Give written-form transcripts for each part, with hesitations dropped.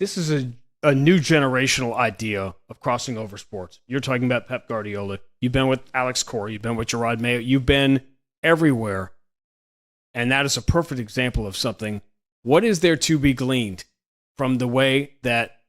this is a new generational idea of crossing over sports. You're talking about Pep Guardiola. You've been with Alex Cora. You've been with Gerard Mayo. You've been everywhere. And that is a perfect example of something. What is there to be gleaned from the way that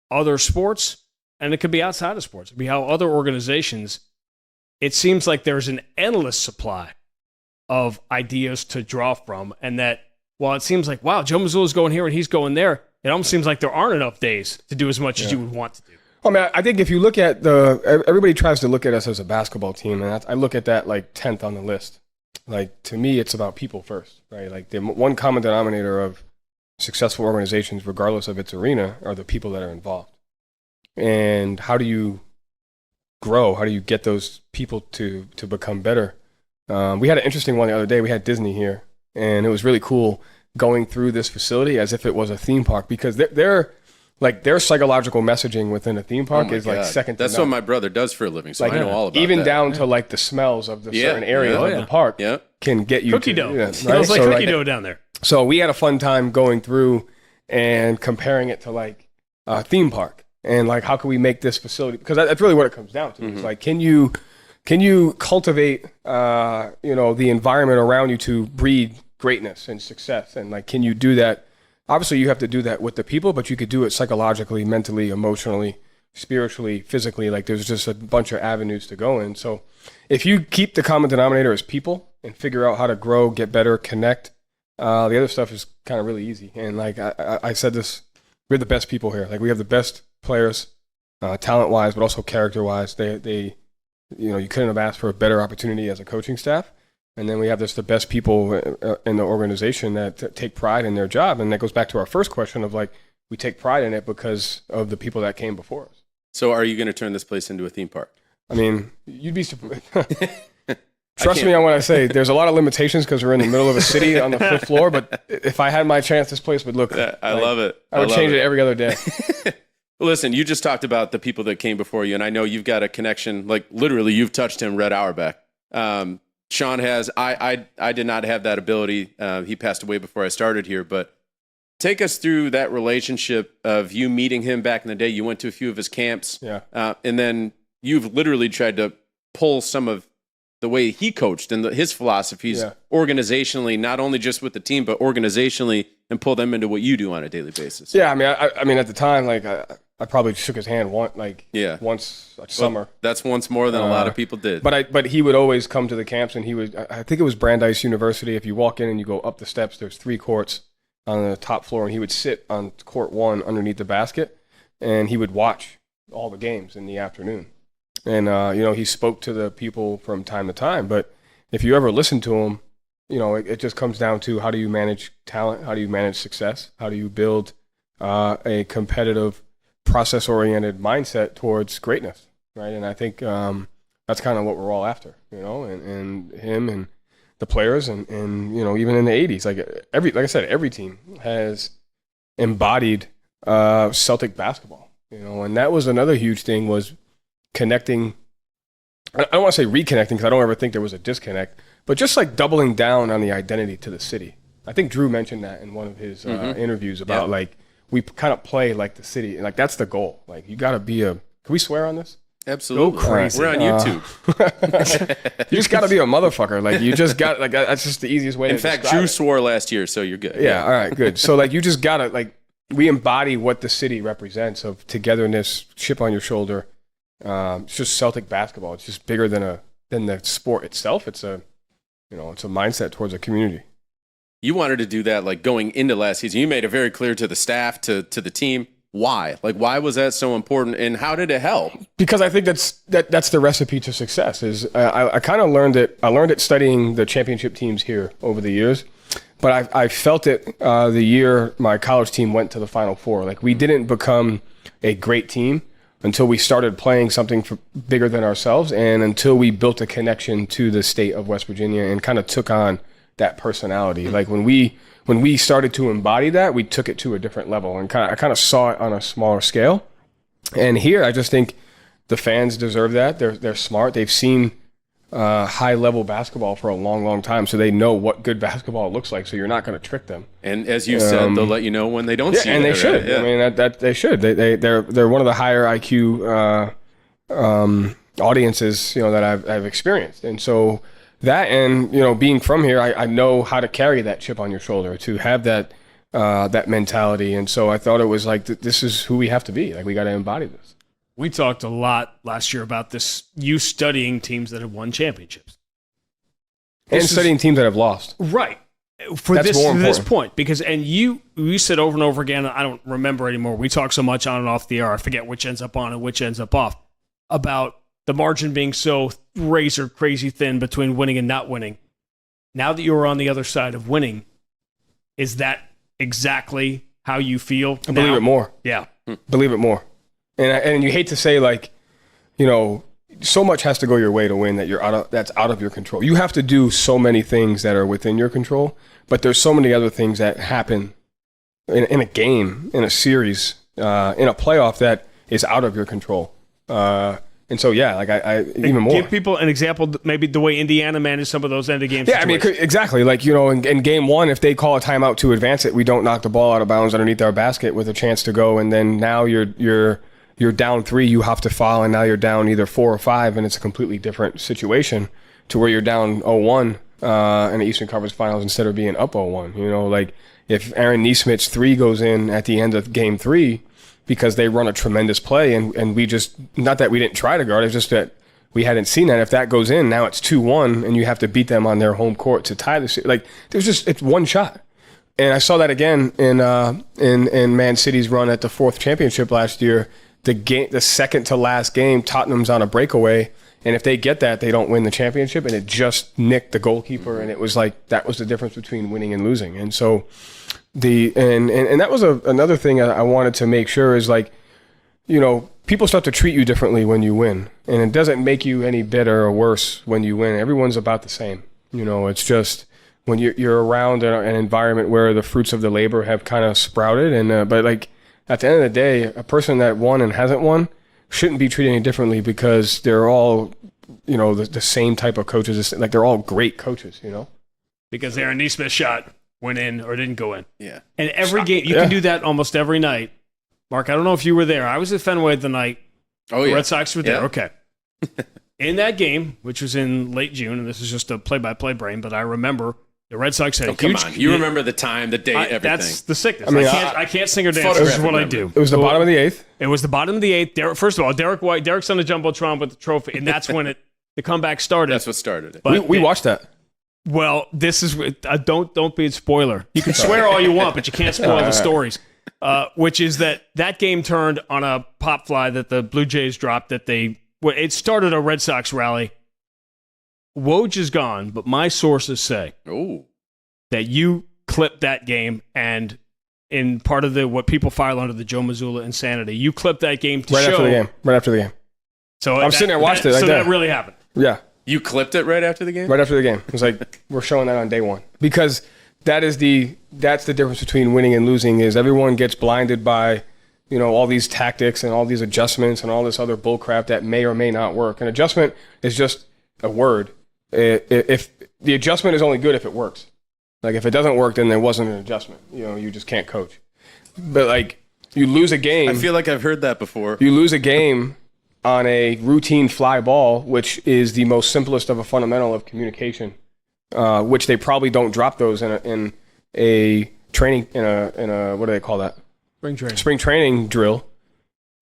other sports, and it could be outside of sports, it could be how other organizations, it seems like there's an endless supply of ideas to draw from, and that while it seems like, wow, Joe Mazzulla's going here and he's going there, it almost seems like there aren't enough days to do as much as you would want to do. I mean, I think if you look at everybody tries to look at us as a basketball team, and I look at that like 10th on the list. Like, to me, it's about people first, right? Like, the one common denominator of successful organizations, regardless of its arena, are the people that are involved. And how do you grow? How do you get those people to become better? We had an interesting one the other day. We had Disney here, and it was really cool going through this facility as if it was a theme park, because their psychological messaging within a theme park is like second to none. That's what my brother does for a living, so I know all about even that. down to like the smells of the certain areas of the park can get you cookie dough. Right? Smells like cookie dough down there. So we had a fun time going through and comparing it to like a theme park, and like, how can we make this facility, because that's really what it comes down to. It's like, can you cultivate the environment around you to breed greatness and success, and like, can you do that? Obviously, you have to do that with the people, but you could do it psychologically, mentally, emotionally, spiritually, physically. Like, there's just a bunch of avenues to go in. So if you keep the common denominator as people and figure out how to grow, get better, connect, the other stuff is kind of really easy. And like I said this, we're the best people here. Like, we have the best players, talent-wise, but also character-wise. They you couldn't have asked for a better opportunity as a coaching staff. And then we have the best people in the organization that take pride in their job. And that goes back to our first question of like, we take pride in it because of the people that came before us. So are you going to turn this place into a theme park? I mean, you'd be surprised. Trust me on what I say. There's a lot of limitations because we're in the middle of a city on the 5th floor. But if I had my chance, this place would look. I love it. I would change it every other day. Listen, you just talked about the people that came before you, and I know you've got a connection. Like, literally, you've touched him, Red Auerbach. Sean has. I did not have that ability. He passed away before I started here. But take us through that relationship of you meeting him back in the day. You went to a few of his camps. Yeah. And then you've literally tried to pull some of the way he coached and his philosophies organizationally, not only just with the team, but organizationally, and pull them into what you do on a daily basis. Yeah, I mean, at the time, like, I probably shook his hand once a summer. That's once more than a lot of people did. But he would always come to the camps, and I think it was Brandeis University. If you walk in and you go up the steps, there's 3 courts on the top floor, and he would sit on court 1 underneath the basket, and he would watch all the games in the afternoon. And, he spoke to the people from time to time. But if you ever listen to him, it just comes down to, how do you manage talent? How do you manage success? How do you build a competitive, process-oriented mindset towards greatness, right? And I think that's kind of what we're all after, and him and the players, and even in the 80s, like I said, every team has embodied Celtic basketball, and that was another huge thing, was connecting. I don't want to say reconnecting, because I don't ever think there was a disconnect, but just like doubling down on the identity to the city. I think Drew mentioned that in one of his interviews about like, we kind of play like the city, and like, that's the goal. Like, you got to be can we swear on this? Absolutely. Go crazy. We're on YouTube. You just got to be a motherfucker. Like, you just got, like, that's just the easiest way to describe it. In fact, Drew swore last year, so you're good. Yeah, all right, good. So like, you just got to, like, we embody what the city represents of togetherness, chip on your shoulder. It's just Celtic basketball. It's just bigger than the sport itself. It's a mindset towards a community. You wanted to do that, like, going into last season. You made it very clear to the staff, to the team. Why? Like, why was that so important, and how did it help? Because I think that's the recipe to success. Is I kind of learned it. I learned it studying the championship teams here over the years, but I felt it the year my college team went to the Final Four. Like, we didn't become a great team until we started playing something bigger than ourselves, and until we built a connection to the state of West Virginia and kind of took on that personality. Like, when we started to embody that, we took it to a different level, and I kind of saw it on a smaller scale. And here, I just think the fans deserve that. They're smart. They've seen high level basketball for a long, long time, so they know what good basketball looks like. So you're not going to trick them. And as you said, they'll let you know when they don't see it. And they should. Right? Yeah. I mean, that they should. They're one of the higher IQ audiences, that I've experienced. And so that, and being from here, I know how to carry that chip on your shoulder, to have that mentality. And so I thought it was like, this is who we have to be. Like, we got to embody this. We talked a lot last year about this, you studying teams that have won championships. And studying teams that have lost. Right. For this point, because, and you said over and over again, I don't remember anymore, we talk so much on and off the air, I forget which ends up on and which ends up off, about the margin being so razor crazy thin between winning and not winning. Now that you're on the other side of winning, is that exactly how you feel? I believe it more. Yeah. Believe it more. And you hate to say, like, so much has to go your way to win that's out of your control. You have to do so many things that are within your control, but there's so many other things that happen in a game, in a series, in a playoff that is out of your control. And so, yeah, like I even more. Give people an example, maybe the way Indiana managed some of those end of game situations. Yeah, I mean, exactly. Like, in game one, if they call a timeout to advance it, we don't knock the ball out of bounds underneath our basket with a chance to go, and then now you're down 3, you have to foul, and now you're down either 4 or 5, and it's a completely different situation to where you're down 0-1 in the Eastern Conference Finals instead of being up 0-1. Like, if Aaron Nesmith's 3 goes in at the end of game 3 because they run a tremendous play, and we just, not that we didn't try to guard, it's just that we hadn't seen that. If that goes in, now it's 2-1, and you have to beat them on their home court to tie the series. Like, it's one shot. And I saw that again in Man City's run at the 4th championship last year. The second to last game, Tottenham's on a breakaway, and if they get that, they don't win the championship, and it just nicked the goalkeeper, and it was like, that was the difference between winning and losing. And so and that was another thing I wanted to make sure is, like, people start to treat you differently when you win, and it doesn't make you any better or worse when you win. Everyone's about the same. It's just when you're around an environment where the fruits of the labor have kind of sprouted, and but like, at the end of the day, a person that won and hasn't won shouldn't be treated any differently, because they're all, the same type of coaches. Like, they're all great coaches, Because Aaron Nesmith's shot went in or didn't go in. Yeah. And every game, you can do that almost every night. Mark, I don't know if you were there. I was at Fenway the night the Red Sox were there. Yeah. Okay. In that game, which was in late June, and this is just a play-by-play brain, but I remember the Red Sox had a huge... Come on. You remember the time, the date, everything. That's the sickness. I can't sing or dance. This is what I do. It was the bottom of the 8th. It was the bottom of the 8th. First of all, Derek's on the Jumbotron with the trophy, and that's when the comeback started. That's what started it. But we watched that. Well, this is... don't be a spoiler. You can swear all you want, but you can't spoil the stories. Which is that game turned on a pop fly that the Blue Jays dropped. It started a Red Sox rally. Woj is gone, but my sources say that you clipped that game, and in part of what people file under the Joe Mazzulla insanity, you clipped that game to show. Right after the game. So I'm sitting there watching it. So that really happened. Yeah. You clipped it right after the game? Right after the game. It was like, we're showing that on day 1. Because that's the difference between winning and losing, is everyone gets blinded by, all these tactics and all these adjustments and all this other bullcrap that may or may not work. An adjustment is just a word. If the adjustment is only good if it works. Like, if it doesn't work, then there wasn't an adjustment. You just can't coach. But, like, you lose a game. I feel like I've heard that before. You lose a game on a routine fly ball, which is the most simplest of a fundamental of communication, which they probably don't drop those in a training, in a what do they call that? Spring training drill.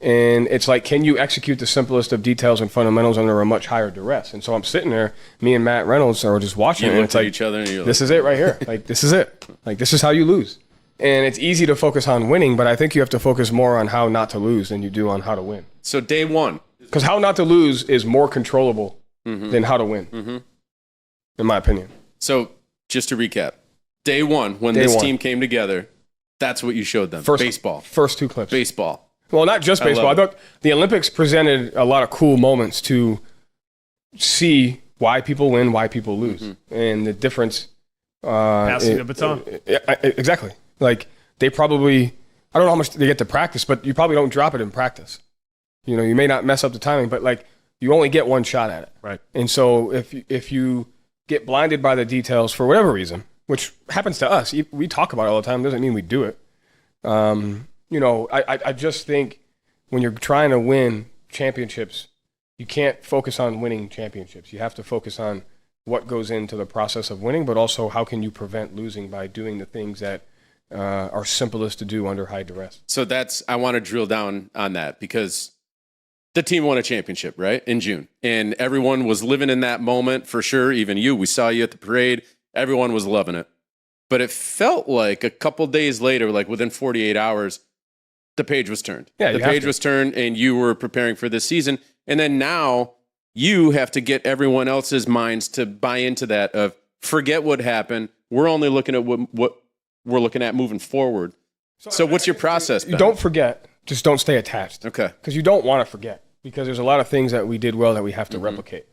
And it's like, can you execute the simplest of details and fundamentals under a much higher duress? And so I'm sitting there, me and Matt Reynolds are just watching it, and it's like, each other, and you're this is it right here. Like, this is it. Like, this is how you lose. And it's easy to focus on winning, but I think you have to focus more on how not to lose than you do on how to win. So day 1. Because how not to lose is more controllable than how to win, in my opinion. So just to recap, day 1, when this team came together, that's what you showed them. Baseball. First 2 clips. Baseball. Well, not just baseball. I thought the Olympics presented a lot of cool moments to see why people win, why people lose, and the difference. Passing the baton. Exactly. Like, they probably, I don't know how much they get to practice, but you probably don't drop it in practice. You may not mess up the timing, but, like, You only get one shot at it. Right. And so if you get blinded by the details for whatever reason, which happens to us, we talk about it all the time, doesn't mean we do it. I just think when you're trying to win championships, you can't focus on winning championships. You have to focus on what goes into the process of winning, but also how can you prevent losing by doing the things that are simplest to do under high duress. So I want to drill down on that because the team won a championship, right, in June. And everyone was living in that moment for sure. Even you, we saw you at the parade. Everyone was loving it. But it felt like a couple days later, like within 48 hours, the page was turned. Yeah, the page was turned and you were preparing for this season. And then now you have to get everyone else's minds to buy into that of forget what happened. We're only looking at what we're looking at moving forward. So what's your process, Ben? Don't forget. Just don't stay attached. Okay. Because you don't want to forget. Because there's a lot of things that we did well that we have to replicate.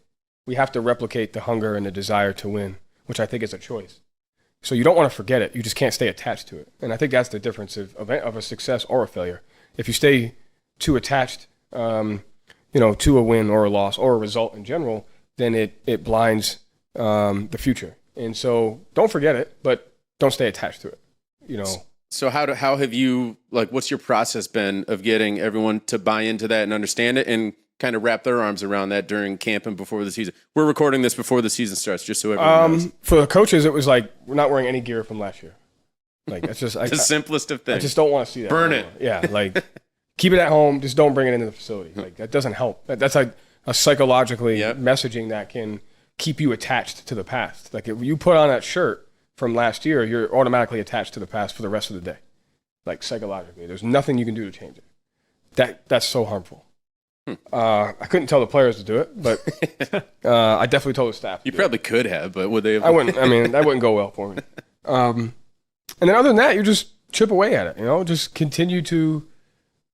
We have to replicate the hunger and the desire to win, which I think is a choice. So you don't want to forget it. You just can't stay attached to it. And I think that's the difference of a success or a failure. If you stay too attached, to a win or a loss or a result in general, then it blinds the future. And so don't forget it, but don't stay attached to it. So how have you, like, what's your process been of getting everyone to buy into that and understand it and kind of wrap their arms around that during camp and before the season? We're recording this before the season starts, just so everyone knows. For the coaches, it was like, we're not wearing any gear from last year. Like, that's just the simplest of things. I just don't want to see that. Burn anymore. it. Yeah, like, keep it at home. Just don't bring it into the facility. Like, that doesn't help. That's like a psychologically messaging that can keep you attached to the past. Like, if you put on that shirt from last year, you're automatically attached to the past for the rest of the day. Like, psychologically, there's nothing you can do to change it. That's so harmful. I couldn't tell the players to do it, but I definitely told the staff. You probably could have, but would they have? I wouldn't. I mean, that wouldn't go well for me. And then other than that, you just chip away at it. Just continue to,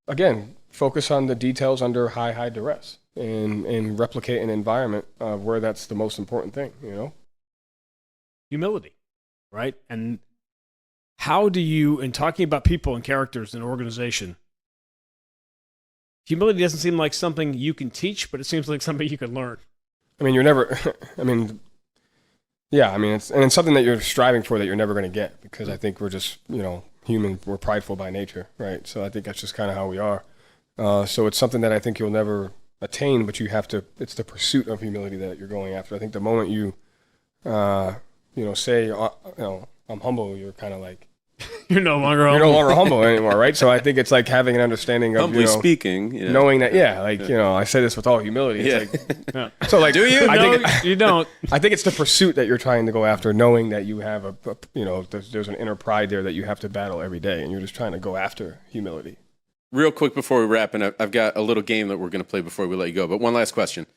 again, focus on the details under high duress and replicate an environment where that's the most important thing. Humility, right? And how do you, in talking about people and characters in an organization, humility doesn't seem like something you can teach, but it seems like something you can learn. I mean, you're never, it's something that you're striving for that you're never going to get, because I think we're just, human, we're prideful by nature, right? So I think that's just kind of how we are. So it's something that I think you'll never attain, but it's the pursuit of humility that you're going after. I think the moment you, say, I'm humble, you're kind of like, You're no longer humble. You're no longer humble anymore, right? So I think it's like having an understanding of, humbly speaking, knowing that, I say this with all humility. It's like, So like, do you? You don't. I think it's the pursuit that you're trying to go after, knowing that you have there's an inner pride there that you have to battle every day, and you're just trying to go after humility. Real quick before we wrap, and I've got a little game that we're going to play before we let you go. But one last question.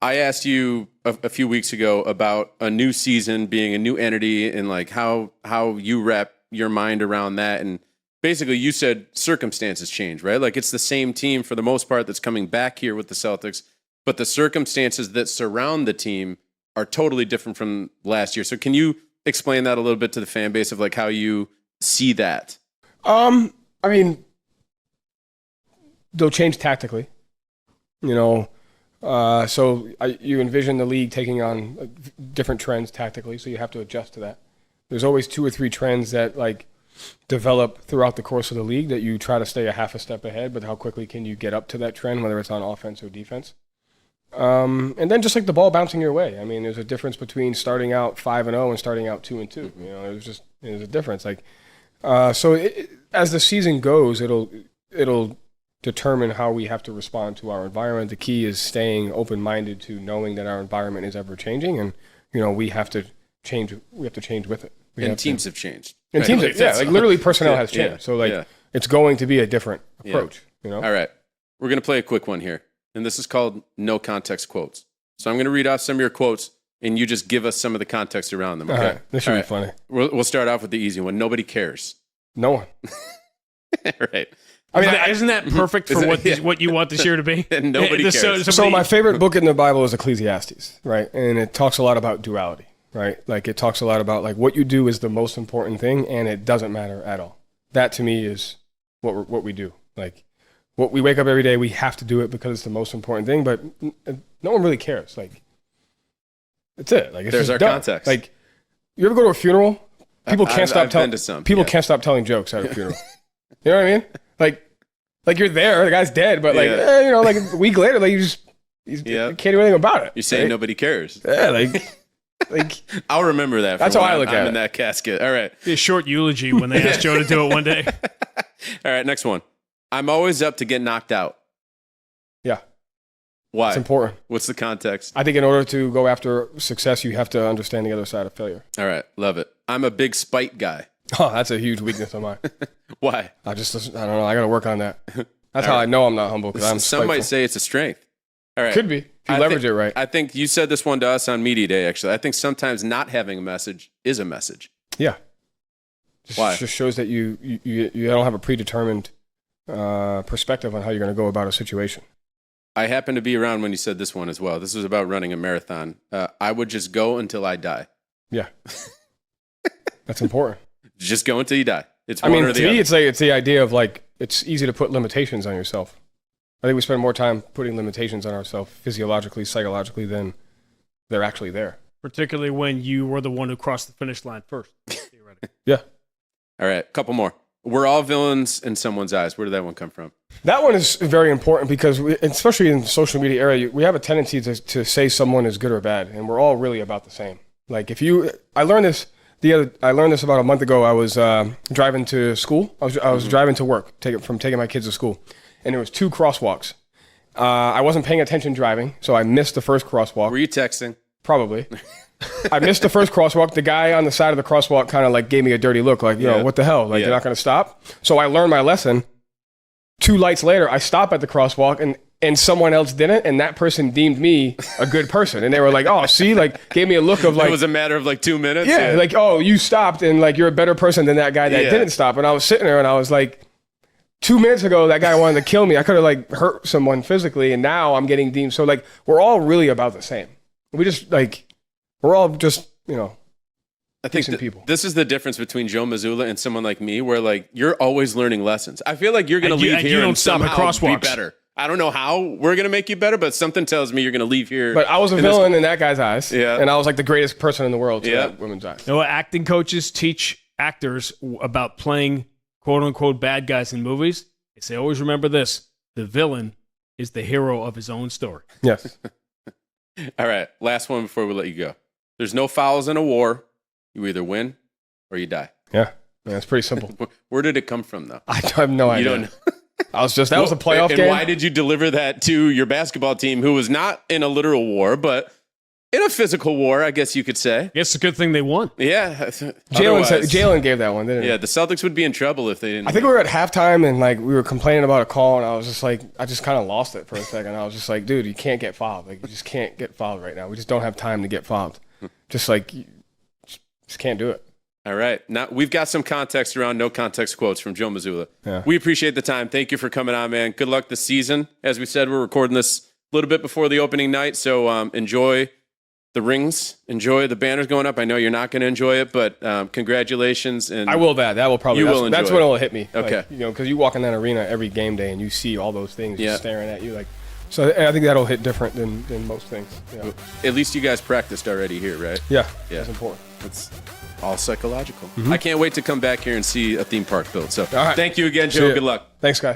I asked you a few weeks ago about a new season being a new entity and like how you wrap your mind around that. And basically you said circumstances change, right? Like it's the same team for the most part that's coming back here with the Celtics, but the circumstances that surround the team are totally different from last year. So can you explain that a little bit to the fan base of like how you see that? I mean, they'll change tactically, you envision the league taking on different trends tactically, so you have to adjust to that. There's always 2 or 3 trends that like develop throughout the course of the league that you try to stay a half a step ahead, but how quickly can you get up to that trend, whether it's on offense or defense? And then just like the ball bouncing your way. I mean, there's a difference between starting out 5-0 and starting out 2-2. There's a difference. Like, as the season goes, it'll determine how we have to respond to our environment. The key is staying open-minded to knowing that our environment is ever changing, and we have to change. We have to change with it. Teams have changed. And right? teams, literally personnel has changed. So it's going to be a different approach. All right, we're gonna play a quick one here, and this is called No Context Quotes. So I'm gonna read off some of your quotes, and you just give us some of the context around them. Okay, all right. This should be funny. We'll start off with the easy one. Nobody cares. No one. Right. I mean, isn't that perfect for what you want this year to be? And nobody cares. So my favorite book in the Bible is Ecclesiastes, right? And it talks a lot about duality, right? Like it talks a lot about like what you do is the most important thing, and it doesn't matter at all. That to me is what we do. Like we wake up every day. We have to do it because it's the most important thing. But no one really cares. Like, that's it. Like, it's There's just our done. context. Like, you ever go to a funeral? People can't stop telling. People yeah. can't stop telling jokes at a funeral. You know what I mean? Like you're there. The guy's dead, but like you know, like a week later, like you can't do anything about it. You're saying right? nobody cares. Yeah, like I'll remember that. That's how I look at it. I'm in that casket. All right. A short eulogy when they asked Joe to do it one day. All right, next one. I'm always up to get knocked out. Yeah. Why? It's important. What's the context? I think in order to go after success, you have to understand the other side of failure. All right, love it. I'm a big spite guy. Oh, that's a huge weakness of mine. Why? I don't know. I got to work on that. That's how I know I'm not humble, because I'm Some spiteful. might say it's a strength. All right. Could be. If you leverage it right. I think you said this one to us on Media Day, actually. I think sometimes not having a message is a message. Yeah. Why? Just shows that you don't have a predetermined perspective on how you're going to go about a situation. I happened to be around when you said this one as well. This was about running a marathon. I would just go until I die. Yeah. That's important. Just go until you die. It's I one mean, or the to me, other. it's the idea of like, it's easy to put limitations on yourself. I think we spend more time putting limitations on ourselves physiologically, psychologically, than they're actually there. Particularly when you were the one who crossed the finish line first. Theoretically. Yeah. All right, couple more. We're all villains in someone's eyes. Where did that one come from? That one is very important because, especially in the social media era, we have a tendency to say someone is good or bad, and we're all really about the same. Like I learned this about a month ago. I was driving to school. I was driving to work, taking my kids to school, and there was 2 crosswalks. I wasn't paying attention driving, so I missed the first crosswalk. Were you texting? Probably. I missed the first crosswalk. The guy on the side of the crosswalk kind of like gave me a dirty look, like, you know, what the hell? Like, you're not going to stop? So I learned my lesson. 2 lights later, I stop at the crosswalk and someone else didn't, and that person deemed me a good person. And they were like, oh, see, like, gave me a look of like... It was a matter of like 2 minutes? Yeah, like, oh, you stopped, and like, you're a better person than that guy that didn't stop. And I was sitting there, and I was like, 2 minutes ago, that guy wanted to kill me. I could have like hurt someone physically, and now I'm getting deemed. So like, we're all really about the same. We're all just, you know, I think people. This is the difference between Joe Mazzulla and someone like me, where like you're always learning lessons. I feel like you're going to leave here and somehow be better. I don't know how we're going to make you better, but something tells me you're going to leave here. But I was a villain in that guy's eyes, Yeah. and I was like the greatest person in the world to that woman's eyes. You know, acting coaches teach actors about playing quote unquote bad guys in movies. They say, always remember this: the villain is the hero of his own story. Yes. All right, last one before we let you go. There's no fouls in a war. You either win or you die. Yeah, it's pretty simple. Where did it come from, though? I have no idea. You don't know. That was a playoff game. And why did you deliver that to your basketball team, who was not in a literal war, but in a physical war, I guess you could say? I guess it's a good thing they won. Yeah. Jalen gave that one, didn't he? Yeah, the Celtics would be in trouble if they didn't. I think we were at halftime, and like we were complaining about a call, and I was just like, I just kind of lost it for a second. I was just like, dude, you can't get fouled. Like, you just can't get fouled right now. We just don't have time to get fouled. Just like, just can't do it. All right. Now, we've got some context around no context quotes from Joe Mazzulla. Yeah. We appreciate the time. Thank you for coming on, man. Good luck this season. As we said, we're recording this a little bit before the opening night, so enjoy the rings. Enjoy the banners going up. I know you're not going to enjoy it, but congratulations. And I will that. That will probably. That's when it'll hit me. Okay. Like, you know, because you walk in that arena every game day and you see all those things just staring at you. Like, so I think that'll hit different than most things. Yeah. At least you guys practiced already here, right? Yeah. Yeah. That's important. It's all psychological. I can't wait to come back here and see a theme park built. So thank you again, Joe. Good luck. Thanks, guys.